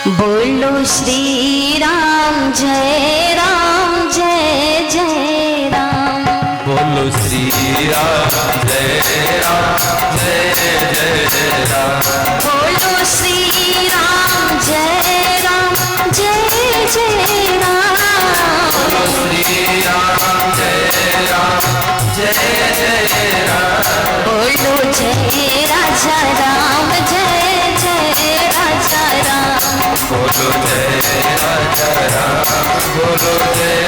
बोलो श्री राम जय जय राम। बोलो श्री राम जय राम। बोलो श्री राम जय राम जय राम। बोलो श्री राम जय राम। बोलो जय राजा राम जय राजा राम। बोलो जय राजा राम। बोलो जय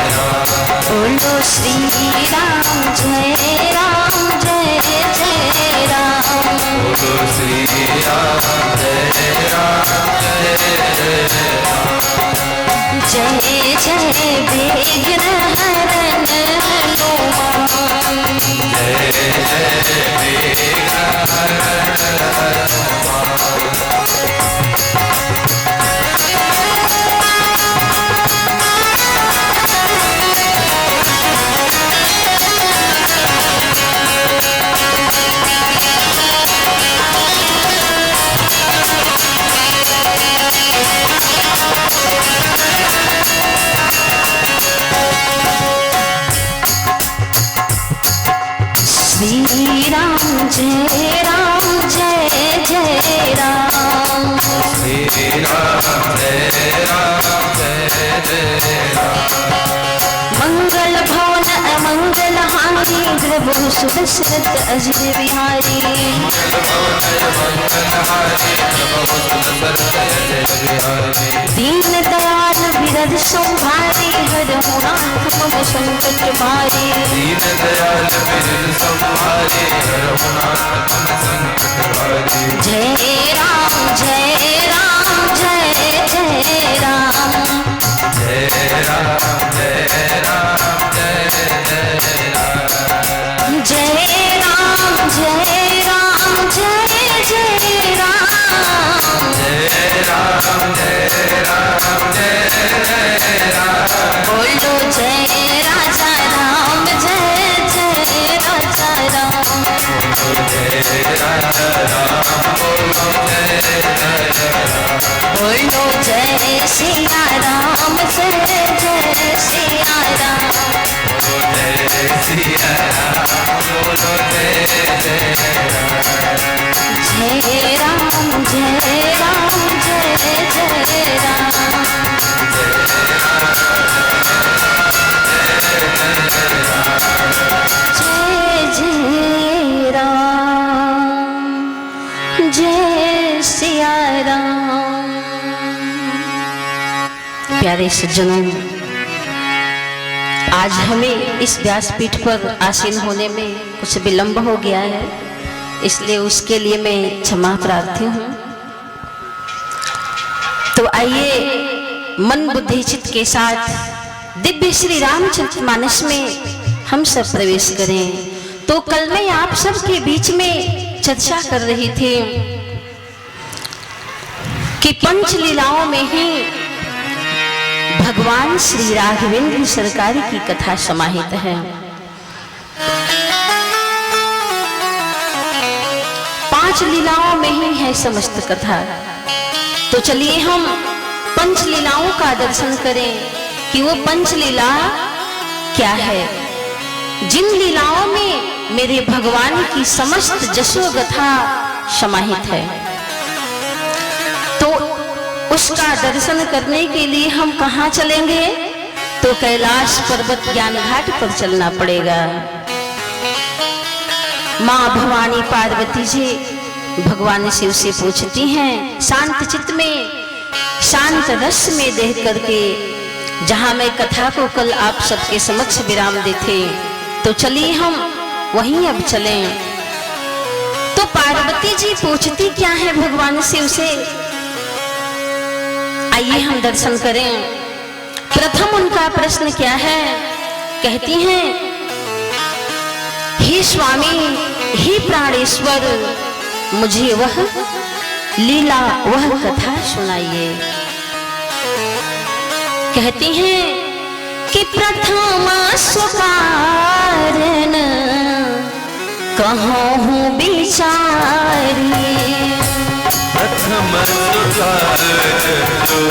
राम। बोलो श्री राम जय राम। बोलो श्री राम जय राम। जय जय विघ्न हरन हनुमान। जय जय विघ्न हरन हनुमान। श्री राम जय जय राम। श्री राम जय राम। मंगल भवन अमंगल हारी द्रवो सुदशरथ अजित बिहारी। दीन दयाल बिरद संभारी हरहु नाथ मम संकट भारी। दीन दयाल बिरद संभारे हरहु नाथ मम संकट भारी। जय राम जय राम जय राम। जय राम जय राम जय राम। जय राम जय राम जय राम। जय राम जय राम जय राम। बोलो जय राजा राम जय राजा राम। जय राजा राम। बोलो जय राम। बोलो जय सिया राम जय सिया राम। जय सिया राम। बोलो जय राम। जय राम जय राम जय राम। जय जय राम जय सिया राम। प्यारे सज्जनों, आज हमें इस व्यासपीठ पर आसीन होने में कुछ विलंब हो गया है, इसलिए उसके लिए मैं क्षमा प्रार्थी हूँ। तो आइए मन बुद्धि चित्त के साथ दिव्य श्री रामचरितमानस में हम सब प्रवेश करें। तो कल मैं आप सब के बीच में चर्चा कर रही थी कि पंचलीलाओं में ही भगवान श्री राघवेंद्र सरकार की कथा समाहित है। 5 लीलाओं में ही है समस्त कथा। तो चलिए हम पंचलीलाओं का दर्शन करें कि वो पंचलीला क्या है, जिन लीलाओं में मेरे भगवान की समस्त जशोगाथा समाहित है। तो उसका दर्शन करने के लिए हम कहाँ चलेंगे? तो कैलाश पर्वत ज्ञान घाट पर चलना पड़ेगा। माँ भवानी पार्वती जी भगवान शिव से पूछती हैं, शांत चित्त में शांत रस में देख करके, जहां मैं कथा को कल आप सबके समक्ष विराम देते। तो चलिए हम वहीं अब चलें। तो पार्वती जी पूछती क्या है भगवान शिव से, आइए हम दर्शन करें। प्रथम उनका प्रश्न क्या है? कहती हैं, हे स्वामी, हे प्राणेश्वर, मुझे वह लीला वह कथा सुनाइए। कहती हैं कि प्रथम सुकारण कहूँ विचारी। प्रथम सुधार जो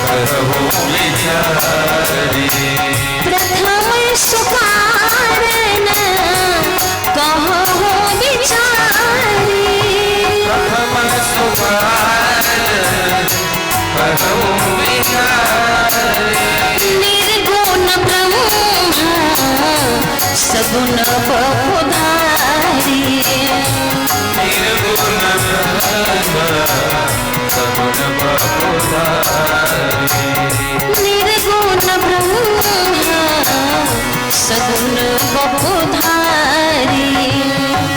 करहु विचारी। प्रथम सुकारण कहु विचारी। प्रथम सुधार कहु विचारी। निर्गुण ब्रह्म सगुण बहुधारी। निर्गुण ब्रह्म सगुण बहुधारी। निर्गुण ब्रह्म सगुण बहुधारी।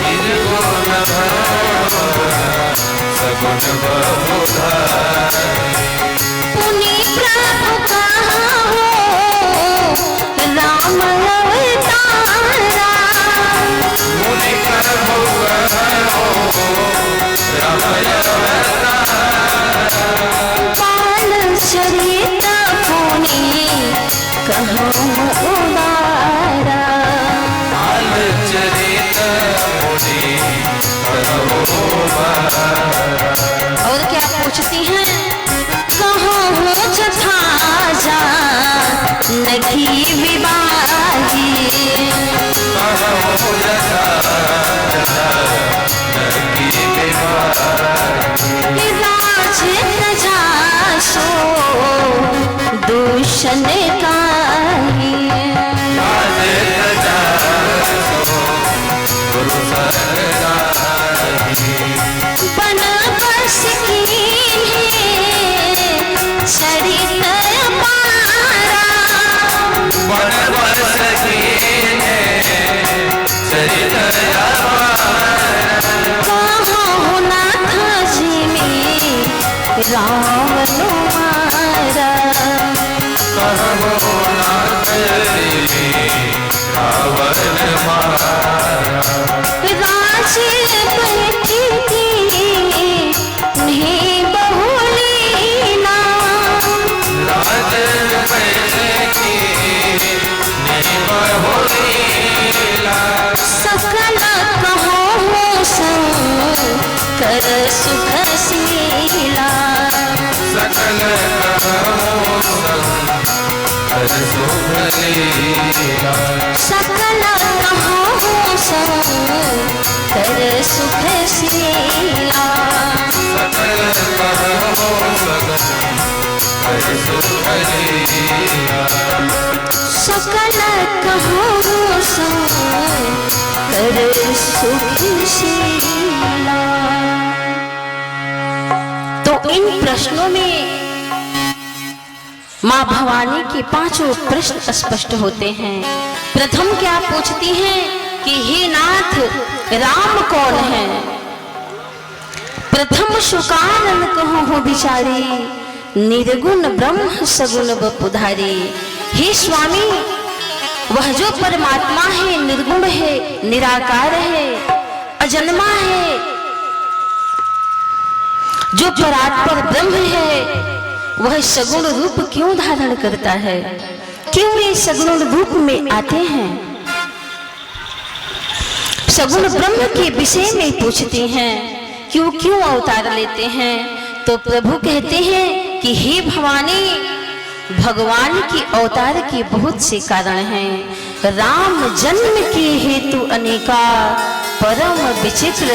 निर्गुण ब्रह्म सगुण बहुधारी। पुनि प्रभु कहो राम अवतारा। मुनि प्रभु कहो राम अवतारा। बाल चरित पुनि कहो उदारा। बाल चरित मुनि कहो उदारा। और क्या पूछती हैं? कहो जथा जा नखी विवाही। कहो यथा नरकी विवाही। राज प्रजा सो दूषण काहि। राज प्रजा सो गुरु सरदाही। बन बस कीन्हे चरित अपारा। वन बस कीन्हे चरित अपारा। कहो नाथ जी में रावण मारा। कहो नाथ जी रावण मारा। राज बैठी थी उन्हें बहुलीला। राज बैठी बहुलीला। सकल कहो कर सुखशीला। सकल कहो कर सुखलीला। सकल कहो कर सुखशीला। सकल कहो कर सुखलीला। सकल कहो कर सुखशीला। तो इन प्रश्नों में माँ भवानी के पांचों प्रश्न स्पष्ट होते हैं। प्रथम क्या पूछती हैं कि हे नाथ राम कौन है? प्रथम सुकानन कहूँ हो बिचारी। निर्गुण ब्रह्म सगुण बपुधारी। हे स्वामी वह जो परमात्मा है निर्गुण है, निराकार है, अजन्मा है, जो परात्पर ब्रह्म है, वह सगुण रूप क्यों धारण करता है? क्यों ये सगुण रूप में आते हैं? सगुण ब्रह्म के विषय में पूछते हैं क्यों क्यों अवतार लेते हैं? तो प्रभु कहते हैं कि हे भवानी भगवान की अवतार के बहुत से कारण हैं। राम जन्म के हेतु अनेका परम विचित्र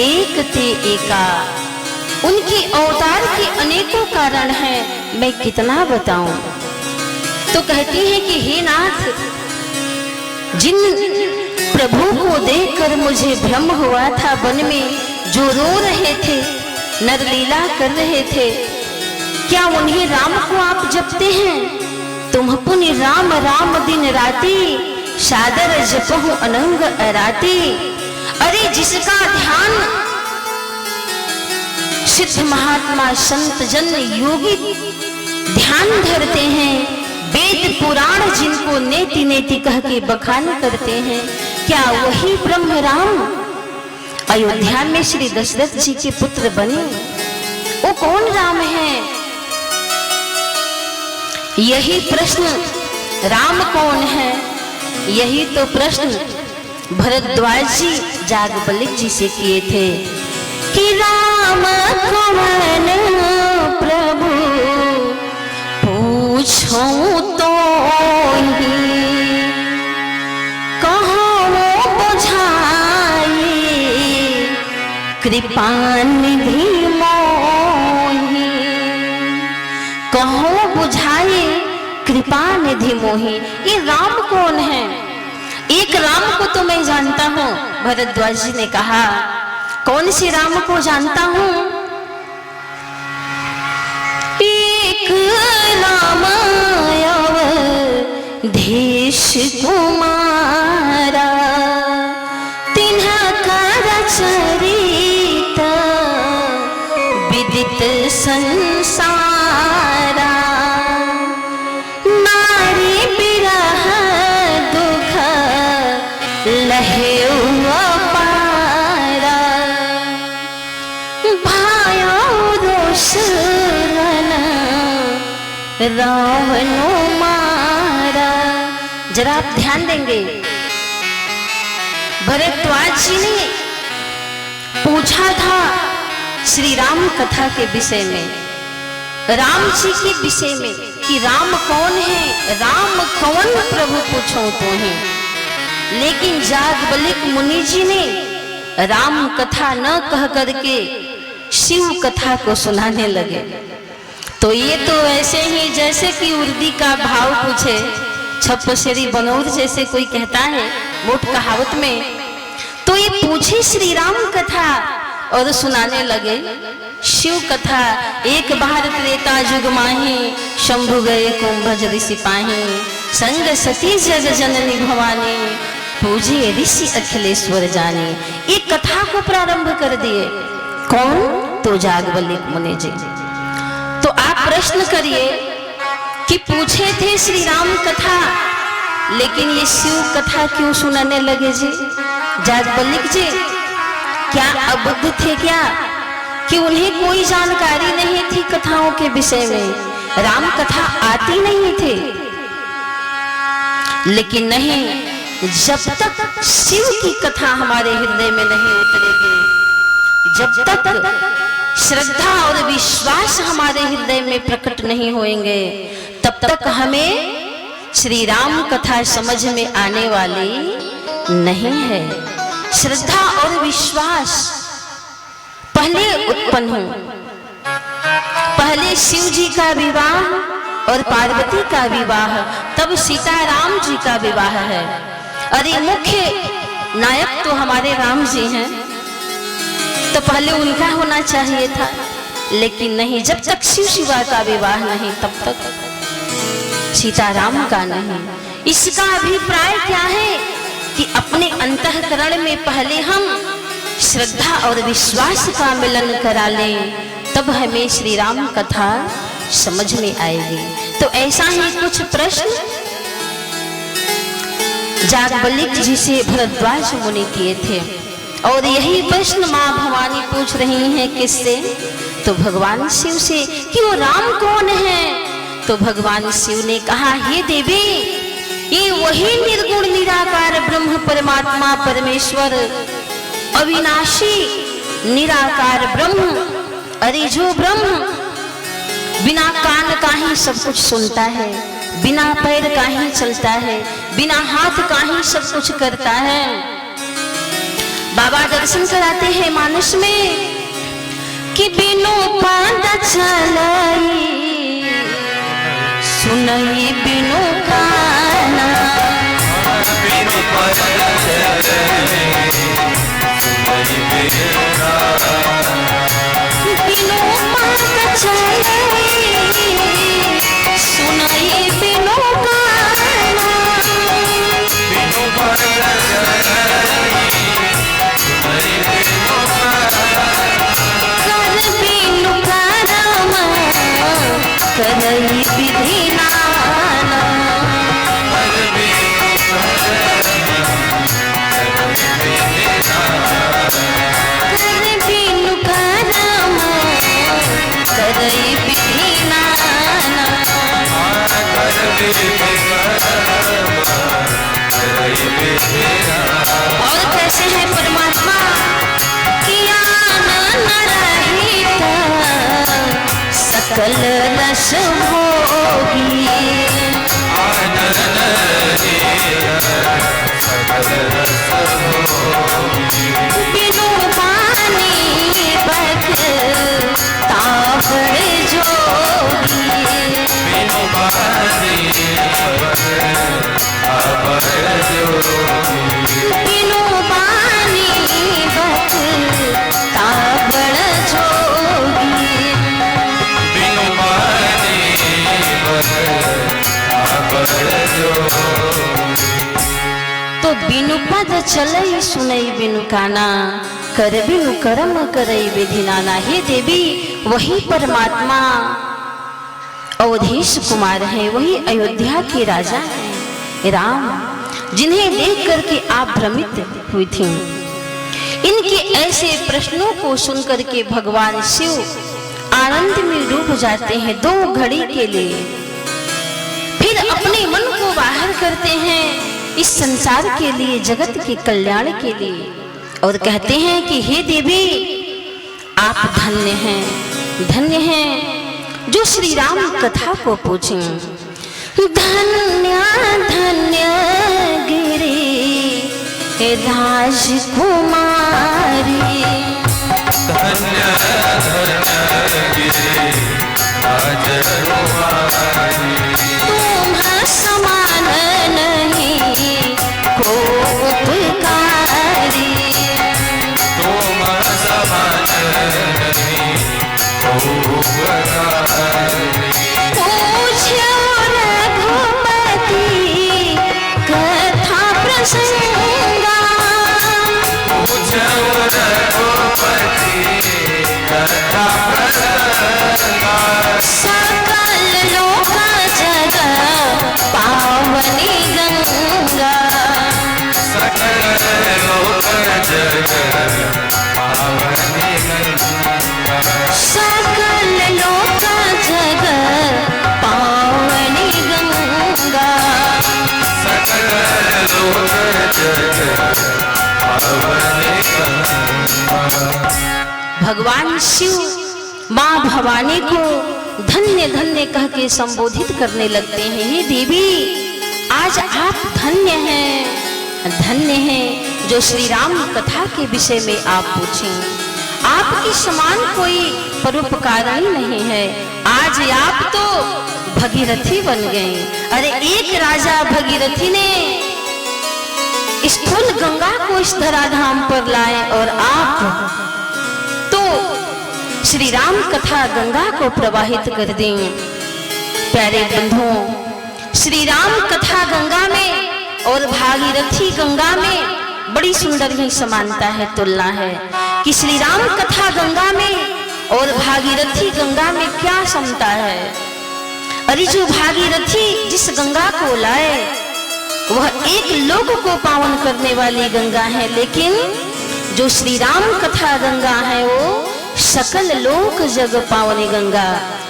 एक ते एका। उनकी अवतार के अनेकों कारण हैं, मैं कितना बताऊं। तो कहती है कि हे नाथ जिन प्रभु को देखकर मुझे भ्रम हुआ था वन में, जो रो रहे थे, नरलीला कर रहे थे, क्या उन्हीं राम को आप जपते हैं? तुम पुनि राम राम दिन राती सादर जपहु अनंग अराती। अरे जिसका ध्यान सिद्ध महात्मा संत जन योगी ध्यान धरते हैं, वेद पुराण जिनको नेति नेति कह के बखान करते हैं, क्या वही ब्रह्म राम अयोध्या में श्री दशरथ जी के पुत्र बने? वो कौन राम है? यही प्रश्न राम कौन है, यही तो प्रश्न भरद्वाज जी जागबलिक जी से किए थे कि राम राम कवन प्रभु पूछो तो ही कहो बुझाई कृपा निधि मोहि, कहो बुझाई कृपा निधि मोहि। ये राम कौन है? एक राम को तो मैं जानता हूँ, भरद्वाज जी ने कहा। कौन से राम को जानता हूँ? एक राम अवधेश कुमारा, तिन्हकर चरित विदित संसारा। नारी बिरह दुख लहेउ अपारा, भायो रोशन रावणो मारा। जरा आप ध्यान देंगे, भरद्वाज जी ने पूछा था श्री राम कथा के विषय में, राम जी के विषय में कि राम कौन है, राम कौन प्रभु पूछो तो है। लेकिन जागबलिक मुनि जी ने राम कथा न कह करके शिव कथा को सुनाने लगे। तो ये तो ऐसे ही जैसे कि उर्दी का भाव पूछे, छप्पशरी बनौर जैसे कोई कहता है मोट कहावत में। तो ये पूछे श्री राम कथा और सुनाने लगे शिव कथा। एक बार त्रेता जुग माही, शंभु गए कुंभज ऋषि पाही। संग सती जग जननी भवानी, पूजे ऋषि अखिलेश्वर जाने। एक कथा को प्रारंभ कर दिए। कौन? तो जागबलिक मुनि जी। तो आप प्रश्न करिए कि पूछे थे श्री राम कथा, लेकिन ये शिव कथा क्यों सुनाने लगे जी? जागबलिक जी क्या अबुद्ध थे क्या, कि उन्हें कोई जानकारी नहीं थी कथाओं के विषय में, राम कथा आती नहीं थी? लेकिन नहीं, जब तक शिव की कथा हमारे हृदय में नहीं उतरेगी, जब तक श्रद्धा और विश्वास हमारे हृदय में प्रकट नहीं होंगे, तब तक हमें श्री राम कथा समझ में आने वाली नहीं है। श्रद्धा और विश्वास पहले उत्पन्न हो। पहले शिव जी का विवाह और पार्वती का विवाह, तब सीताराम जी का विवाह है। अरे मुख्य नायक तो हमारे राम जी हैं, तो पहले उनका होना चाहिए था। लेकिन नहीं, जब तक शिव शिवा का विवाह नहीं तब तक सीताराम का नहीं। इसका अभिप्राय क्या है कि अपने अंतःकरण में पहले हम श्रद्धा और विश्वास का मिलन करा लें, तब हमें श्री राम कथा समझ में आएगी। तो ऐसा ही कुछ प्रश्न जागबलिक जी से भरद्वाज मुनि किए थे, और यही प्रश्न माँ भवानी पूछ रही हैं किससे? तो भगवान शिव से कि वो राम कौन है? तो भगवान शिव ने कहा, हे देवी, ये वही निर्गुण निराकार ब्रह्म परमात्मा परमेश्वर अविनाशी निराकार ब्रह्म। अरे जो ब्रह्म बिना कान का ही सब कुछ सुनता है, बिना पैर का ही चलता है, बिना हाथ का ही सब कुछ करता है। बाबा दर्शन कराते हैं मानस में कि बिनु पाद चलाई, सुनई बिनु काना। बिनु पाद चलाई, सुनई बिनु काना। करई विधि नाना, कर बिनु करम करई विधि नाना। और कैसे है परमात्मा कि आन न रहे सकल रस भोगी। बिनु पानी बखता बड़ जोगी। बिनु पानी बिनु पानी बखता बड़ जोगी। बिनु पानी तो बिनु पद चलई सुनई बिनु काना, कर बिनु कर्म करई विधि नाना। हे देवी, वही परमात्मा अवधेश कुमार है, वही अयोध्या के राजा हैं राम, जिन्हें देख करके आप भ्रमित हुई थी। इनके ऐसे प्रश्नों को सुनकर के भगवान शिव आनंद में डूब जाते हैं 2 घड़ी के लिए। फिर अपने मन को बाहर करते हैं इस संसार के लिए, जगत के कल्याण के लिए, और कहते हैं कि हे देवी, आप धन्य हैं, धन्य हैं जो श्री राम कथा को पूछें। धन्य धन्य गिरी राजकुमारी, धन्य धन्य गिरी राजकुमारी। तुम समान नहीं को उपकारी। तुम समान नहीं को उपकारी। पूछो रघुपति कथा प्रसंगा, पूछो रघुपति कथा प्रसंगा। सकल लोक जग पावनी गंगा। सकल लोक जग पावनी गंगा। सकल लोक जग पावनी गंगा। सकल लोक जग पावनी गंगा। भगवान शिव माँ भवानी को धन्य धन्य कह के संबोधित करने लगते हैं। हे देवी, आज आप धन्य हैं, धन्य हैं जो श्री राम कथा के विषय में आप पूछें। आपके समान कोई परोपकारी नहीं है। आज आप तो भगीरथी बन गए। अरे एक राजा भगीरथी ने स्थूल गंगा को इस धराधाम पर लाए, और आप तो श्री राम कथा गंगा को प्रवाहित कर दें। प्यारे बंधुओं, श्री राम कथा गंगा में और भागीरथी गंगा में बड़ी सुंदर ही समानता है, तुलना है कि श्री राम कथा गंगा में और भागीरथी गंगा में क्या समता है। अरे जो भागीरथी जिस गंगा को लाए वह एक लोक को पावन करने वाली गंगा है, लेकिन जो श्री राम कथा गंगा है वो सकल लोक जग पावनी गंगा।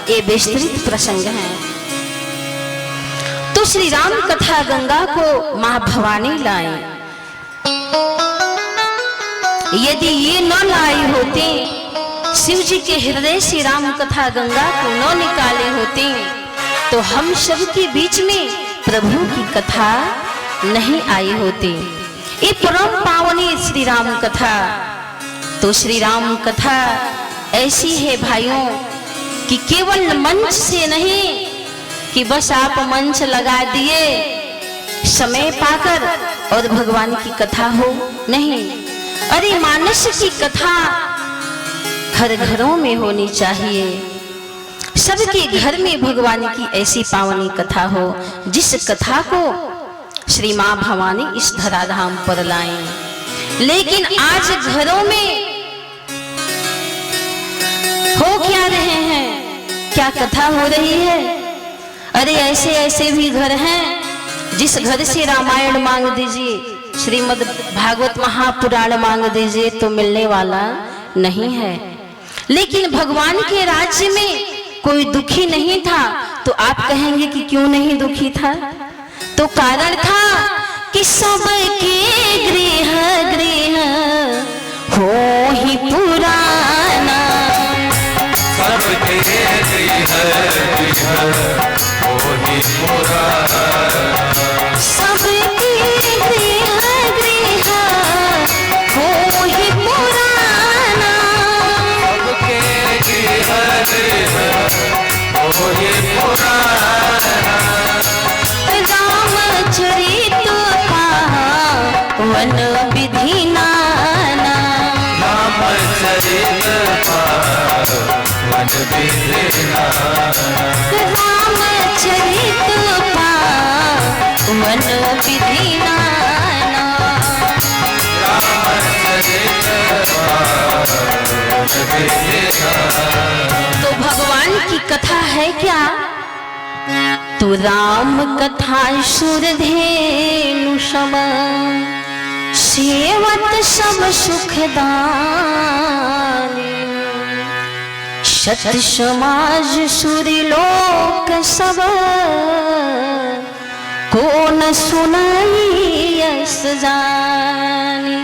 ये विस्तृत प्रसंग है। तो श्री राम कथा गंगा को मां भवानी लाए। यदि ये न लाई होते, शिव जी के हृदय से राम कथा गंगा को न निकाले होते, तो हम सब के बीच में प्रभु की कथा नहीं आई होती। ये परम पावनी श्री राम कथा। तो श्री राम कथा ऐसी है भाइयों कि केवल मंच से नहीं कि बस आप मंच लगा दिए समय पाकर और भगवान की कथा हो, नहीं। अरे मानस की कथा घर घरों में होनी चाहिए। सबके घर में भगवान की ऐसी पावनी कथा हो जिस कथा को श्री मां भवानी इस धराधाम पर लाएं। लेकिन आज घरों में हो क्या रहे हैं, क्या कथा हो रही है? अरे ऐसे ऐसे भी घर हैं जिस घर से रामायण मांग दीजिए, श्रीमद् भागवत महापुराण मांग दीजिए तो मिलने वाला नहीं है। लेकिन भगवान के राज्य में कोई दुखी नहीं था, तो आप कहेंगे कि क्यों नहीं दुखी था? तो कारण था कि सबके गृह गृह हो ही पुराना। सबके सबके गृह वही पुराना, सबके गृह गृह हो ही पुराना, सबके गृह वही पुराना, रामचरित पावन विधि नाना, रामचरित पावन विधि नाना, रामचरित पावन विधि नाना। रामचरित पावन विधि नाना। तो भगवान की कथा है क्या? तो राम कथा सुरधेनु सम, सेवत सब सुखदानी, सत्य समाज सुरलोक सब, को न सुनाई यस जानी।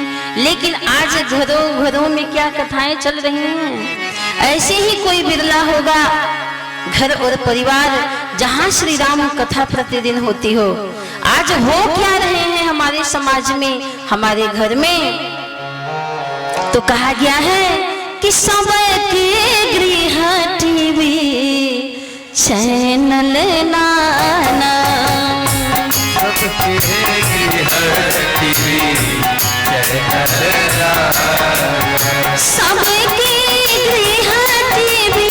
लेकिन आज घरों घरों में क्या कथाएं चल रही हैं, ऐसे ही कोई बिरला होगा घर और परिवार जहां श्री राम कथा प्रतिदिन होती हो। आज हो क्या रहे हैं हमारे समाज में, हमारे घर में? तो कहा गया है कि सबके गृह टीवी चैनल नाना, सबके गृह टीवी चैनल नाना, सबके गृह टीवी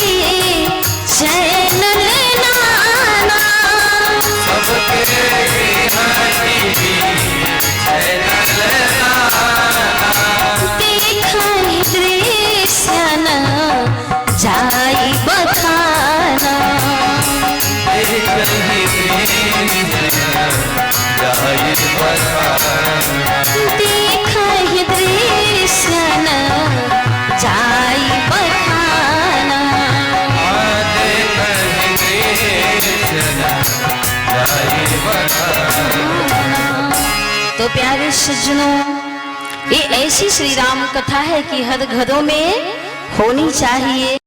चैनल नाना, सबके गृह टीवी चैनल नाना, देखहि दृश्य न जाई बखाना, देखहि जाई बखाना, देखहि दृश्य न जाई बखाना। देखहि जाई बखाना। तो प्यारे सज्जनों, ये ऐसी श्री राम कथा है कि हर घरों में होनी चाहिए।